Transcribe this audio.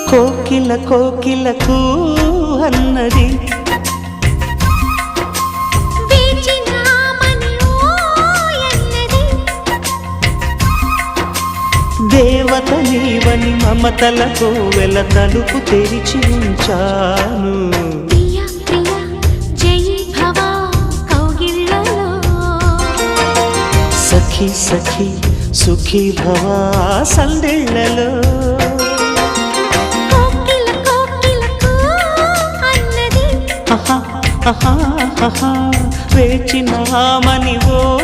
కోకిల కోకిలకు అన్నది దేవత నీవని మమతలకు వెల తలుపు తెరిచి ఉంచాను. సఖీ సఖీ సుఖీ భవా సందెళ్ళలో వేచినామని ఓ